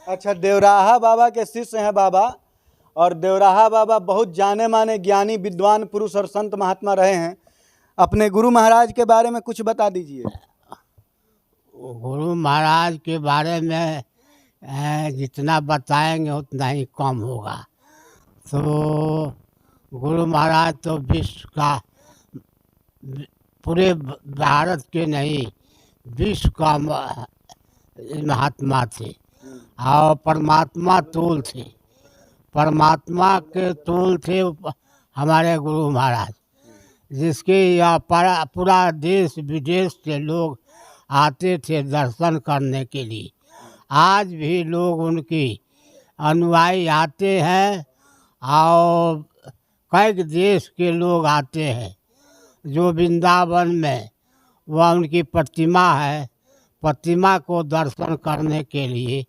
अच्छा, देवराहा बाबा के शिष्य हैं बाबा। और देवराहा बाबा बहुत जाने माने ज्ञानी विद्वान पुरुष और संत महात्मा रहे हैं। अपने गुरु महाराज के बारे में कुछ बता दीजिए। गुरु महाराज के बारे में जितना बताएंगे उतना ही कम होगा। तो गुरु महाराज तो विश्व का, पूरे भारत के नहीं, विश्व का महात्मा थे और परमात्मा तूल थे। परमात्मा के तूल थे हमारे गुरु महाराज, जिसके यहाँ पूरा देश विदेश से लोग आते थे दर्शन करने के लिए। आज भी लोग उनकी अनुयायी आते हैं और कई देश के लोग आते हैं। जो वृंदावन में वह उनकी प्रतिमा है, प्रतिमा को दर्शन करने के लिए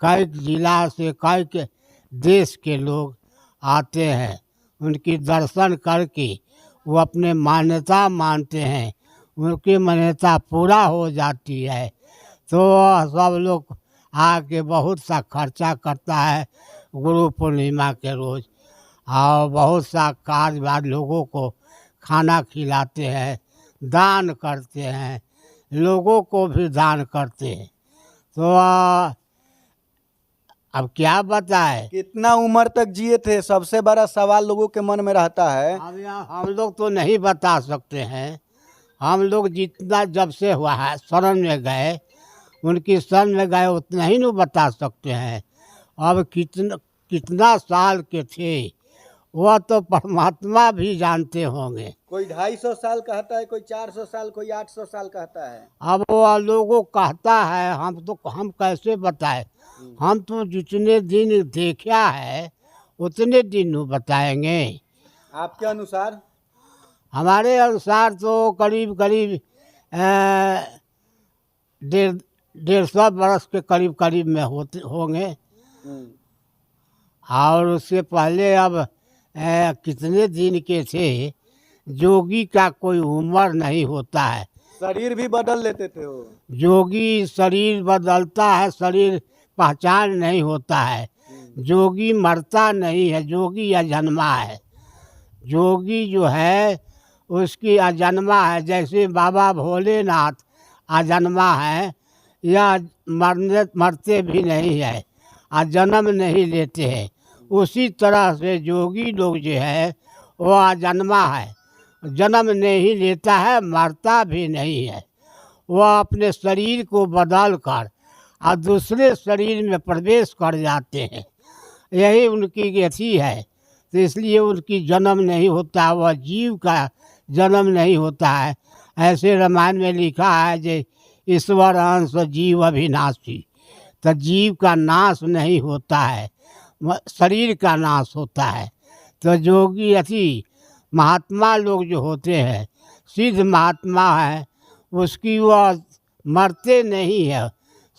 कई जिला से कई देश के लोग आते हैं। उनकी दर्शन करके वो अपने मान्यता मानते हैं, उनकी मान्यता पूरा हो जाती है। तो सब लोग आके बहुत सा खर्चा करता है गुरु पूर्णिमा के रोज़, और बहुत सा काजबाज लोगों को खाना खिलाते हैं, दान करते हैं, लोगों को भी दान करते हैं। तो अब क्या बताए। कितना उम्र तक जिए थे, सबसे बड़ा सवाल लोगों के मन में रहता है। अब हम लोग तो नहीं बता सकते हैं। हम लोग जितना जब से हुआ है शरण में गए, उनकी शरण में गए, उतना ही नहीं बता सकते हैं। अब कितना साल के थे वह तो परमात्मा भी जानते होंगे। कोई 250 साल कहता है, कोई 400 साल, कोई 800 साल कहता है। अब वो लोगों कहता है, हम कैसे बताएं। हम तो जितने दिन देखा है उतने दिन बताएंगे। आपके अनुसार? हमारे अनुसार तो करीब 150 बरस के करीब में होंगे। और उससे पहले अब कितने दिन के थे। जोगी का कोई उम्र नहीं होता है, शरीर भी बदल लेते थे वो। जोगी शरीर बदलता है, शरीर पहचान नहीं होता है। जोगी मरता नहीं है, जोगी अजन्मा है। जोगी जो है उसकी अजन्मा है। जैसे बाबा भोलेनाथ अजन्मा है, या मरते भी नहीं है, जन्म नहीं लेते हैं। उसी तरह से जोगी लोग जो है वो अजन्मा है, जन्म नहीं लेता है, मरता भी नहीं है। वह अपने शरीर को बदल कर और दूसरे शरीर में प्रवेश कर जाते हैं। यही उनकी गति है। तो इसलिए उनकी जन्म नहीं होता, वह जीव का जन्म नहीं होता है। ऐसे रामायण में लिखा है जे ईश्वर अंश जीव अविनाशी। तो जीव का नाश नहीं होता है, शरीर का नाश होता है। तो जोगी महात्मा लोग जो होते हैं, सिद्ध महात्मा है, उसकी वह मरते नहीं है,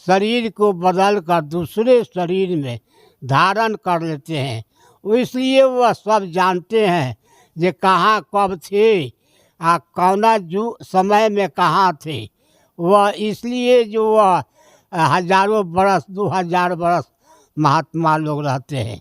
शरीर को बदल कर दूसरे शरीर में धारण कर लेते हैं। इसलिए वह सब जानते हैं जे कहाँ कब थे, कौना समय में कहाँ थे। वह इसलिए जो वह हजारों बरस 2000 बरस महात्मा लोग रहते हैं।